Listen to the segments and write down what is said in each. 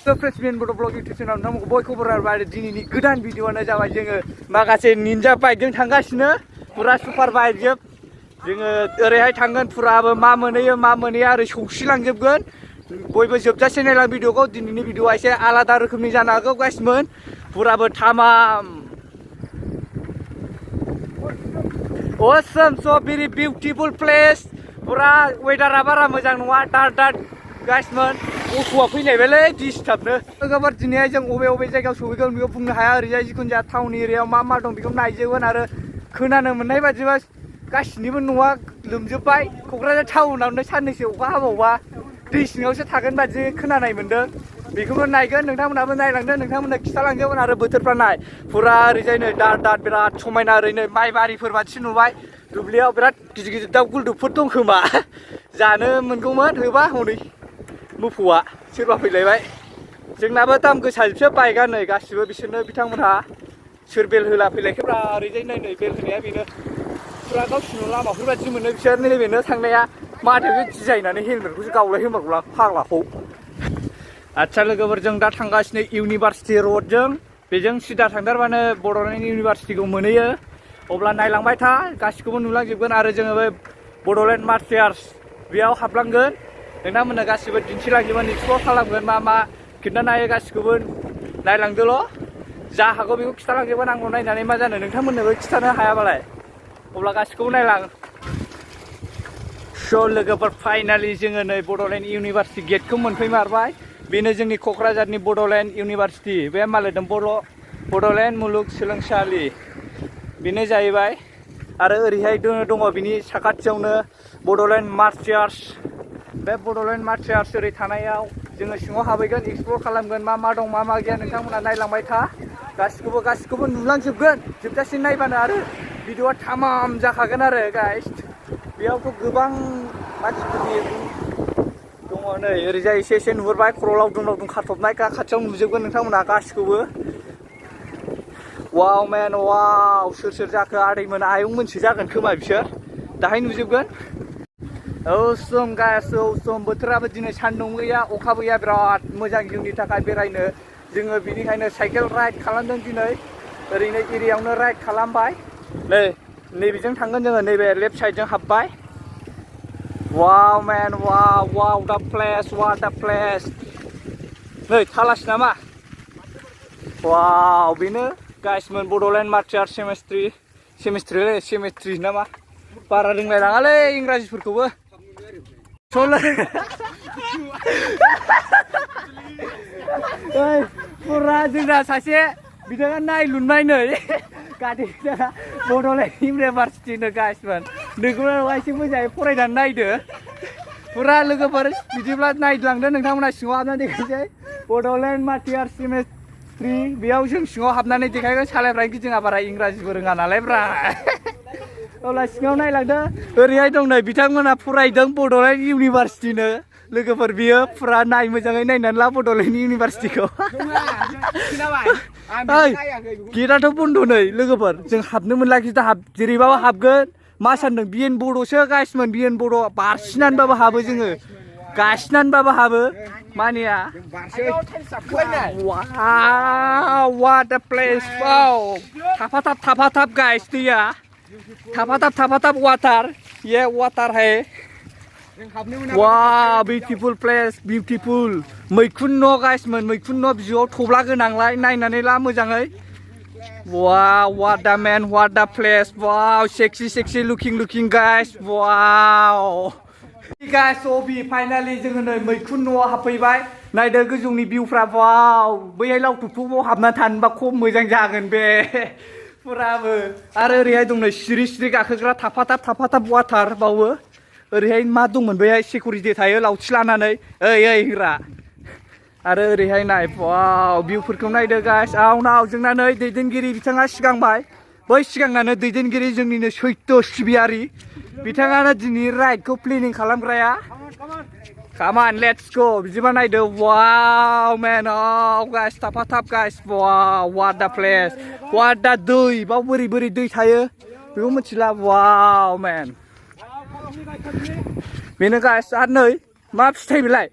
Freshmen बड' blog YouTube चेनेलाव नोंथांमोनखौ बयखौबो बरायबाय आरो दिनैनि गोदान भिडिअ'आनो जाबाय जोङो माखासे निन्जा बाइकजों थांगासिनो फुरा सुपार बाइक जों जोङो ओरैहाय थांगोन फुराबो मा मोनहैयो मा मोनहैया ओरै सौसिलांजोबगोन बयबो जोबजासे नायलां भिडिअ'खौ दिनैनि भिडिअ'आ एसे आलादा रोखोमनि जानो हागौ गाइसमोन फुराबो थामाम awesome so very beautiful place फुरा वेदारा बारा मोजां नङा डार्ट गाइसमोन अट'आ फैलायबायलै डिस्टार्बनो लोगोफोर दिनैहाय जों बबे जायगायाव सहैगोन बेखौ बुंनो हाया ओरैजाय जिखुनु जाया टाउन एरियायाव मा दं बेखौ नायजोबगोन आरो खोनानो मोननाय बादिबा गासिनिबो न'आ लोमजोबबाय क'क्राझार टाउनावनो साननैसो अखा हाबावबा दै सिङावसो थागोन बादि खोनानाय मोन्दों बेखौबो नायगोन नोंथांमोनहाबो नायलांदो नोंथांमोननो खिथालांजोबगोन आरो बोथोरफ्रा नाय फुरा ओरैजाय नै डार्ट बिराद समायना ओरैनो माइ बारिफोर बादि नुबाय दुब्लियाव बिराद गिदिर दाउ गुलदुबफोर दं खोमा जानो मोनगौमोन होबा हनै मोफौआ सोरबा फैलायबाय जोंनाबो दाम गोसाजोबसो बाइकआ नै गासिबो बिसोरनो बिथांमोनहा सोर बेल होला फैलायखोब्रा ओरैजाय नै बेल होनाया बेनो फुरा गावसिनि लामाफोर बादि मोनो बिसोर नैबेनो थांनाया माथोखौ गिजायनानै हेलमेटखौसो गावलाय होमारगौलां फाग्लाखौ आदसा लोगोफोर जों दा थांगासिनो इउनिभार्सिटि रडजों बेजों सिदा थांथारबानो बड'लेण्ड इउनिभार्सिटिखौ मोनहैयो अब्ला नायलांबाय था गासिखौबो नुलांजोबगोन आरो जोङो बे बड'लेण्ड मार्टार्स बेयाव हाबलांगोन नोंथांमोननो गासिबो दिन्थिलांजोबगोन एक्सप्लर खालामगोन मा खिन्थानो हायो गासिखौबो नायलांदोल' जा हागौ बेखौ खिथालांजोबगोन आंल' नायनानै मा जानो नोंथांमोननोबो खिथानो हायाबालाय अब्ला गासिखौबो नायलां स' लोगोफोर फाइनालि जोङो नै बड'लेण्ड इउनिभार्सिटि गेटखौ मोनफैमारबाय बेनो जोंनि क'क्राझारनि बड'लेण्ड इउनिभार्सिटि बे मालायदों बड'लेण्ड मुलुगसोलोंसालि बेनो जाहैबाय आरो ओरैहाय दङ बिनि साखाथियावनो बड'लेण्ड मार्टार्स बे बड'लेण्ड मार्टार्स ओरै थानायाव जोङो सिङाव हाबहैगोन एक्सप्लर खालामगोन मा दं मा गैया नोंथांमोना नायलांबाय था गासिखौबो नुलांजोबगोन जोबजासिम नायबानो आरो भिडिअआ थामाम जाखागोन आरो गाइस बेयावथ' गोबां मानसिफोरनि दङ नै ओरैजाय एसे नुहुरबाय खर' लावदुम खाथबनाय खाथियाव नुजोबगोन नोंथांमोना गासिखौबो वाव मेन वाव सोर जाखो आदैमोन आयंमोनसो जागोन खोमा बिसोर दाहाय नुजोबगोन औसम गाइस औसम बोथोराबो दिनै सान्दुं गैया अखाबो गैया बिराद मोजां जोंनि थाखाय बेरायनो जोङो बिनिखायनो साइकेल राइड खालामदों दिनै ओरैनो एरियायावनो राइड खालामबाय नैबेजों थांगोन जोङो नैबे लेफ्ट साइडजों हाबबाय वाव मेन वाव दा प्लेस नै थालासि नामा वाव बेनो गाइसमोन बड'लेण्ड मार्टार्स सेमेस्ट्रि नामा बारा रोंलायलाङालै इंराजिफोरखौबो फुरा जोंना सासे बिथाङा नायलुनबाय नै गादैना बड'लेण्ड इउनिभार्सिटिनो गाइसमोन नोंखौनो एसे मोजाङै फरायनानै नायदो फुरा लोगोफोर बिदिब्ला नायलांदो नोंथांमोना सिङाव हाबनानै देखायसै बड'लेण्ड मार्टार्स सेमेस्ट्रि बेयाव जों सिङाव हाबनानै देखायगोन सालायफ्रा गिदिङा बारा इंराजिबो रोङा नालाय ब्रा अब्ला सिङाव नायलांदो ओरैहाय दं नै बिथांमोना फरायदों बड'लेण्ड इउनिभार्सिटिनो लोगोफोर बियो फुरा मोजाङै नायनानै ला बड'लेण्ड इउनिभार्सिटिखौ गेटआथ' बन्द' नै लोगोफोर जों हाबनो मोनला जेरैबाबो हाबगोन मा सानदों बिएन बड'सो गाइसमोन बिएन बड' बारसिनानैबाबो हाबो जोङो गासिनानैबाबो हाबो मानिया वाट आ प्लेस वाव थाफाथाब गाइस दैया थाफाथाब वाटार है वाव बिउटिफुल प्लेस बिउटिफुल मैखुन न' गाइसमोन मैखुन न' बिजौआव थब्ला गोनांलाय नायनानै ला मोजाङै वाव वाट दा प्लेस वाव सेक्सि लुकिं गाइस वाव गाइस फाइनालि जोङो नै मैखुन न'आव हाबफैबाय नायदो गोजौनि भिउफ्रा वाव बैहाय लावथुफुआव हाबना थानोबा खम मोजां जागोन बे फुराबो आरो ओरैहाय दं नै सिरि गाखोग्रा थाफाथाब वाटार बावो ओरैहाय मा दंमोन बैहाय सिकिउरिटि थायो लावथि लानानै ओइ होग्रा आरो ओरैहाय नाय वाव भिउफोरखौ नायदो गाइस आउनाव जोंना नै दैदेनगिरि बिथाङा सिगांबाय बै सिगांनानो दैदेनगिरि जोंनिनो सैत्य सिबियारि बिथाङानो दिनै राइडखौ प्लेनिं खालामग्राया कामान लेट्स गो बिदिबा नायदो वाव मेन गाइस थाफाथाब गाइस वाव वाट दा प्लेस वाट दा दै बाव बोरै दै थायो बेखौ मिथिला वाव मेन बेनो गाइस आरो नै मा फिथाइ बेलाय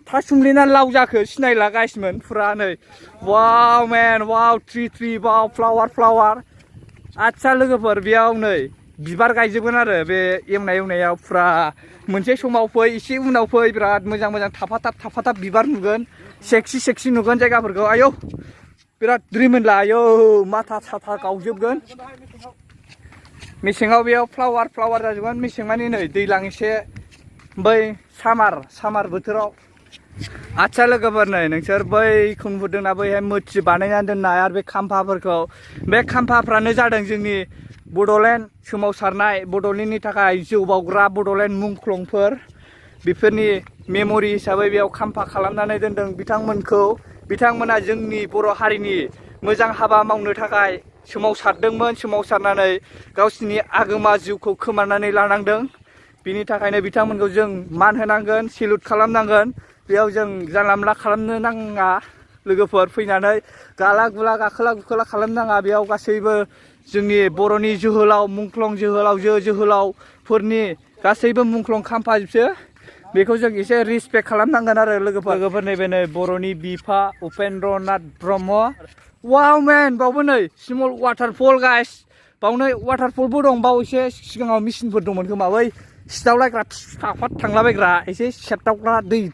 थासुमलिना लाव जाखो सिनायला गाइसमोन फुरा नै वाव मेन वाव ट्रि वाव फ्लावार आच्छा लोगोफोर बेयाव नै बिबार गायजोबगोन आरो बे एवनायाव फुरा मोनसे समाव फै एसे उनाव फै बिराद मोजां थाफाथाब बिबार नुगोन सेक्सि नुगोन जायगाफोरखौ आयौ बिराद रिमोनला आयौ माथा साथा गावजोबगोन मेसेङाव बेयाव फ्लावार जाजोबगोन मेसें मानि नै दैज्लां एसे बै सामार बोथोराव आच्छा लोगोफोर नै नोंसोर बैखौ नुहुरदोंना बैहाय मोथि बानायनानै दोननाय आरो बे खाम्फाफोरखौ बे खाम्फाफ्रानो जादों जोंनि बड'लेण्ड सोमावसारनाय बड'लेण्डनि थाखाय जौ बावग्रा बड'लेण्ड मुंख्लंफोर बेफोरनि मेम'रि हिसाबै बेयाव खाम्फा खालामनानै दोनदों बिथांमोना जोंनि बर' हारिनि मोजां हाबा मावनो थाखाय सोमावसारदोंमोन सोमावसारनानै गावसिनि आगोमा जिउखौ खोमानानै लानांदों बिनि थाखायनो बिथांमोनखौ जों मान होनांगोन सेलुट खालामनांगोन बेयाव जों जानला मोनला खालामनो नाङा लोगोफोर फैनानै गाला गुला गाखोला गुखोला खालामनाङा बेयाव गासैबो जोंनि बर'नि जोहोलाव मुंख्लं जोहोलावफोरनि गासैबो मुंख्लं खाम्फाजोबसो बेखौ जों एसे रिसपेक्ट खालामनांगोन आरो लोगोफोर नैबे नै बर'नि बिफा उपेन्द्रनाथ ब्रह्म वाव मेन बावबो नै स्मल वाटारफल गाइस बावनो वाटारफलबो दं बाव एसे सिगाङाव मेचिनफोर दंमोन खोमा बै सिदावलायग्रा फिफाफाद थांलाबायग्रा एसे सेबदावग्रा दै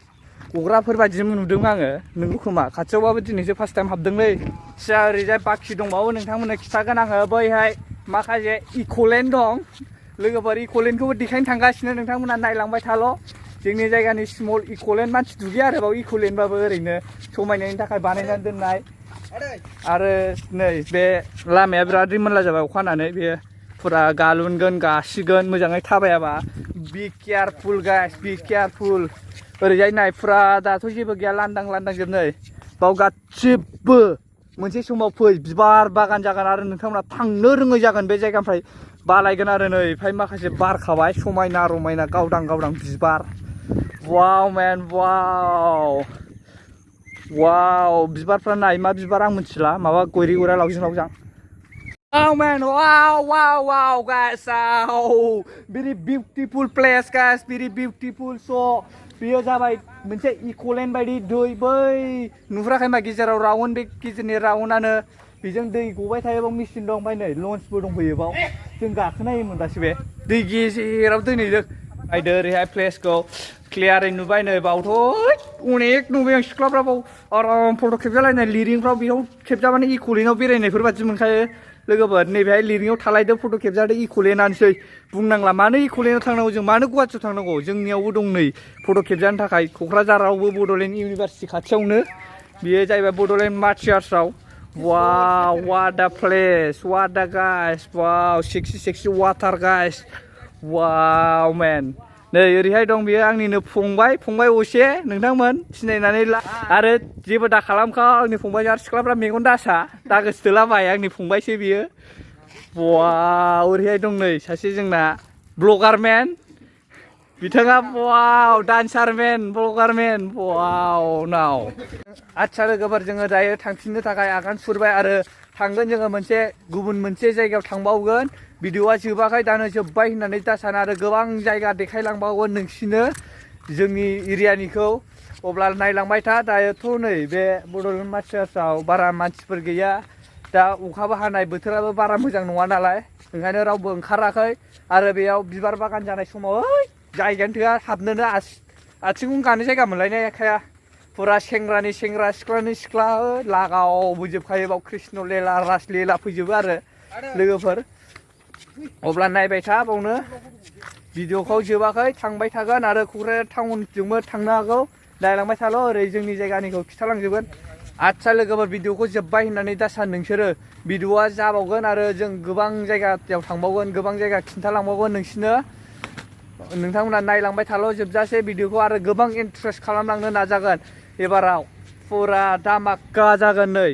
गग्राफोर बायदि नुदों आङो नोंगौ खोमा खाथियावबाबो दिनैसो फार्स्ट टाइम हाबदोंलै सिया ओरैजाय बाखि दंबावो नोंथांमोननो खिथागोन आङो बैहाय माखासे इक'लेण्ड दं लोगोफोर इक'लेण्डखौबो देखायनो थांगासिनो नोंथांमोना नायलांबाय थाल' जोंनि जायगानि स्मल इक'लेण्ड मानसि दुगैया आरो बाव इक'लेण्डबाबो ओरैनो समायनायनि थाखाय बानायनानै दोननाय आरो नै बे लामाया बिराद रिमोनला जाबाय अखा हानानै बे फुरा गालुनगोन गासिगोन मोजाङै थाबायाबा बि केयारफुल गाइस बि केयारफुल ओरैजाय नाय फुरा दाथ' जेबो गैया लांदां जोब नै बाव गासिबो मोनसे समाव फै बिबार बागान जागोन आरो नोंथांमोना थांनो रोङै जागोन बे जायगानिफ्राय बालायगोन आरो नै ओमफ्राय माखासे बारखाबाय समायना रमायना गावदां बिबार वाव मेन वाव बिबारफ्रा नाय मा बिबार आं मिथिला माबा गयरि गयरा लावजां Oh man, wow guys, very beautiful place guys, very beautiful. So बेयो जाबाय मोनसे इक'लेण्ड बायदि दै बै नुहुराखै मा गेजेराव राउन्ड बे गेजेरनि राउन्डआनो बेजों दै गबाय थायो बाव मेचिन दं ओमफ्राय नै लन्चबो दंफैयो बाव जों गाखोनायोमोन दासो बे दै गेजेराव दोनहैदों नायदो ओरैहाय प्लेसखौ क्लियारै नुबाय नै बावथ' अनेक नुबाय आं सिख्लाफ्रा बाव आराम फट' खेबजालायनाय लिरिंफ्राव बेयाव खेबजाबानो इक'लेण्डआव बेरायनायफोर बादि मोनखायो लोगोफोर नैबेहाय लिरिंआव थालायदो फट' खेबजादो इक'लेण्डआनोसै बुंनांला मानो इक'लेण्डआव थांनांगौ जों मानो गुवाहाटियाव थांनांगौ जोंनियावबो दं नै फट' खेबजानो थाखाय क'क्राझारावबो बड'लेण्ड इउनिभारसिटि खाथियावनो बेयो जाहैबाय बड'लेण्ड मार्टियार्सआव वाव what a place what a guys wow sexy water guys वाव मेन नै ओरैहाय दं बेयो आंनिनो फंबाय असे नोंथांमोन सिनायनानै ला आरो जेबो दा खालामखा आंनि फंबाय आरो सिख्लाफ्रा मेगन दासा दागोसोलाबाय आंनि फंबायसो बियो वाव ओरैहाय दं नै सासे जोंना ब्लगारमेन बिथाङा वाव डान्सारमेन ब्लगारमेन वाव नाव आच्छा लोगोफोर जोङो दायो थांफिननो थाखाय आगान सुरबाय आरो थांगोन जोङो गुबुन मोनसे जायगायाव थांबावगोन भिडिअआ जोबाखै दानो जोब्बाय होननानै दा साना आरो गोबां जायगा देखायलांबावगोन नोंसिनो जोंनि एरियानिखौ अब्ला नायलांबाय था दायोथ' नै बे बड'लेण्ड मार्टियार्सआव बारा मानसिफोर गैया दा अखाबो हानाय बोथोराबो बारा मोजां नङा नालाय ओंखायनो रावबो ओंखाराखै आरो बेयाव बिबार बागान जानाय समाव जायगायानो थोआ हाबनोनो आथिं गानो जायगा मोनलायनाय खाया फुरा सेंग्रानि सेंग्रा सिख्लानि सिख्ला लागावबोजोबखायो बाव कृष्ण लीला रास लीला फैजोबो आरो लोगोफोर अब्ला नायबाय था बावनो भिडिअखौ जोबाखै थांबाय थागोन आरो क'क्राझार टाउनजोंबो थांनो हागौ नायलांबाय थाल' ओरै जोंनि जायगानिखौ खिथालांजोबगोन आच्छा लोगोफोर भिडिअखौ जोब्बाय होननानै दा सान नोंसोरो भिडिअआ जाबावगोन आरो जों गोबां जायगायाव थांबावगोन गोबां जायगा खिन्थालांबावगोन नोंसिनो नोंथांमोना नायलांबाय थाल' जोबजासे भिडिअखौ आरो गोबां इन्ट्रेस्ट खालामलांनो नाजागोन एबाराव फुरा धामाका जागोन नै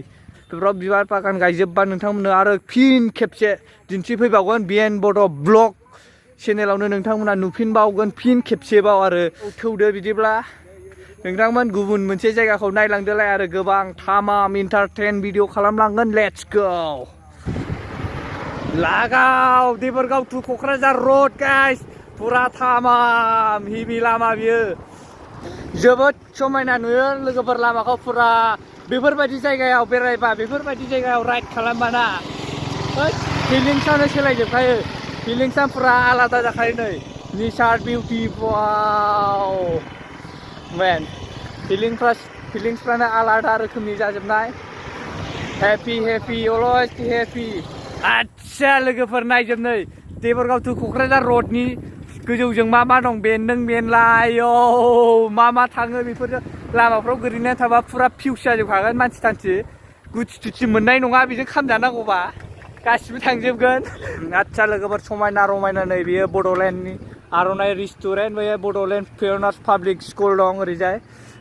बेफोराव बिबार बागान गायजोबबा नोंथांमोननो आरो फिन खेबसे दिन्थिफैबावगोन बिएन बड' ब्लग चेनेलावनो नोंथांमोना नुफिनबावगोन फिन खेबसेबाव आरो थौदो बिदिब्ला नोंथांमोन गुबुन मोनसे जायगाखौ नायलांदोलाय आरो गोबां थामाम इन्टारटेन भिडिअ खालामलांगोन लेट्स गो लागाव देबरगाव टु क'क्राझार रड गाइस फुरा थामाम हिबि लामा बियो जोबोद समायना नुयो लोगोफोर लामाखौ फुरा बेफोरबायदि जायगायाव बेरायबा बेफोरबायदि जायगायाव राइड खालामबाना फिलिंसानो सोलायजोबखायो फिलिंसा फुरा आलादा जाखायो नै नेचार बिउटि वाव मेन फिलिंसफ्रानो आलादा रोखोमनि जाजोबनाय हेपि अलवेज हेपि आच्छा लोगोफोर नायजोब नै देबरगाव टु क'क्राझार रडनि गोजौजों मा दं बेन्दों बेनला आयौ मा थाङो बेफोरजों लामाफ्राव गोलैनानै थाबा फुरा फिउस जाजोबखागोन मानसि थानसि गुथि थुथि मोननाय नङा बेजों खामजानांगौबा गासिबो थांजोबगोन आच्छा लोगोफोर समायना रमायना नै बेयो बड'लेण्डनि आर'नाइ रेस्टुरेन्ट बेयो बड'लेण्ड पियनार्स पाब्लिक स्कुल दं ओरैजाय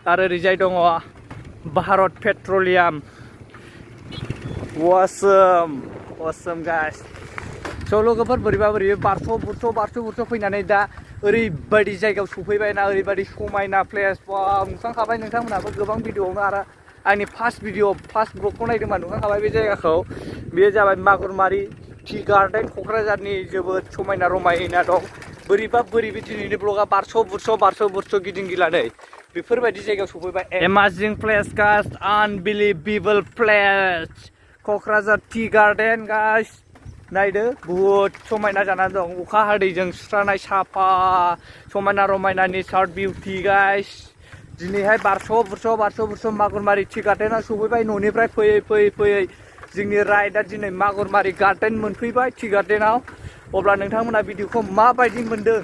आरो ओरैजाय दङ भारत पेट्रलियाम awesome guys स' लोगोफोर बोरैबा बारस' फैनानै दा ओरैबायदि जायगायाव सफैबायना ओरैबायदि समायना प्लेस वाव नुखांखाबाय नोंथांमोनहाबो गोबां भिडिअ'आवनो आरो आंनि फार्स्ट ब्लगखौ नायदोंबा नुखांखाबाय बे जायगाखौ बेयो जाबाय मागुरमारि टि गार्डेन क'क्राझारनि जोबोद समायना रमायना दं बोरैबा दिनैनि ब्लगा बारस' बुरस' गिदिंगिलानै बेफोरबायदि जायगायाव सफैबाय एमाजिं place guys unbelievable place Kokrajhar tea garden guys नायदो बुहुद समायना जानानै दं अखा हादैजों सुस्रानाय साफा समायना रमायना नेचार बिउटि गाइस दिनैहाय बारस' बुरस' मागुरमारि टि गार्डेनाव सफैबाय न'निफ्राय फैयै जोंनि राइडआ दिनै मागुरमारि गार्डेन मोनफैबाय टि गार्डेनाव अब्ला नोंथांमोना भिडिअखौ माबायदि मोन्दों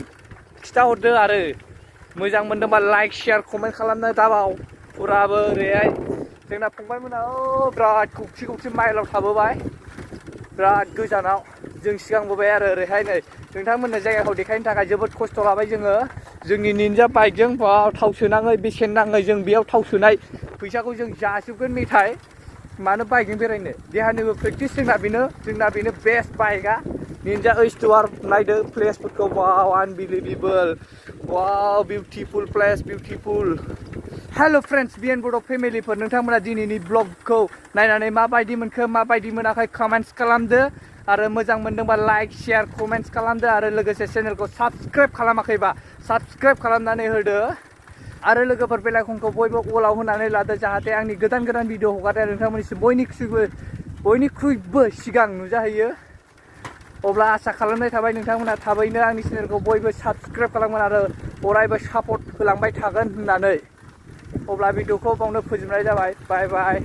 खिथाहरदो आरो मोजां मोन्दोंबा लाइक शेयार कमेन्ट खालामनो दाबाव फुराबो ओरैहाय जोंना फंबायमोना बिराद खौसे माइलाव थाबोबाय बिराद गोजानाव जों सिगांबोबाय आरो ओरैहाय नै नोंथांमोननो जायगाखौ देखायनो थाखाय जोबोद खस्थ' लाबाय जोङो जोंनि निन्जा बाइकजों थाव सोनाङै बेसेन नाङै जों बेयाव थाव सोनाय फैसाखौ जों जाजोबगोन मेथाइ मानो बाइकजों बेरायनो देहानिबो प्रेक्टिस जोंना बेनो बेस्ट बाइकआ निन्जा H2R नायदो प्लेसफोरखौ वाव आनबिलिभेबल वाव बिउटिफुल प्लेस बिउटिफुल हेल' फ्रेन्ड्स बिएन बड' फेमिलिफोर नोंथांमोना दिनैनि ब्लगखौ नायनानै माबायदि मोनखो माबायदि मोनाखै कमेन्ट्स खालामदो आरो मोजां मोनदोंबा लाइक शेयार कमेन्ट्स खालामदो आरो लोगोसे चेनेलखौ साबस्क्राइब खालामाखैबा साबस्क्राइब खालामनानै होदो आरो लोगोफोर बेल आइकनखौ बयबो अलाव होनानै लादो जाहाथे आंनि गोदान भिडिअ हगारनाया नोंथांमोननिसिम बयनिख्रुइबो सिगां नुजाहैयो अब्ला आसा खालामनाय थाबाय नोंथांमोना थाबैनो आंनि चेनेलखौ बयबो साबस्क्राइब खालामगोन आरो अरायबो सापर्ट होलांबाय थागोन होननानै अब्ला भिडिअखौ बावनो फोजोबनाय जाबाय बाय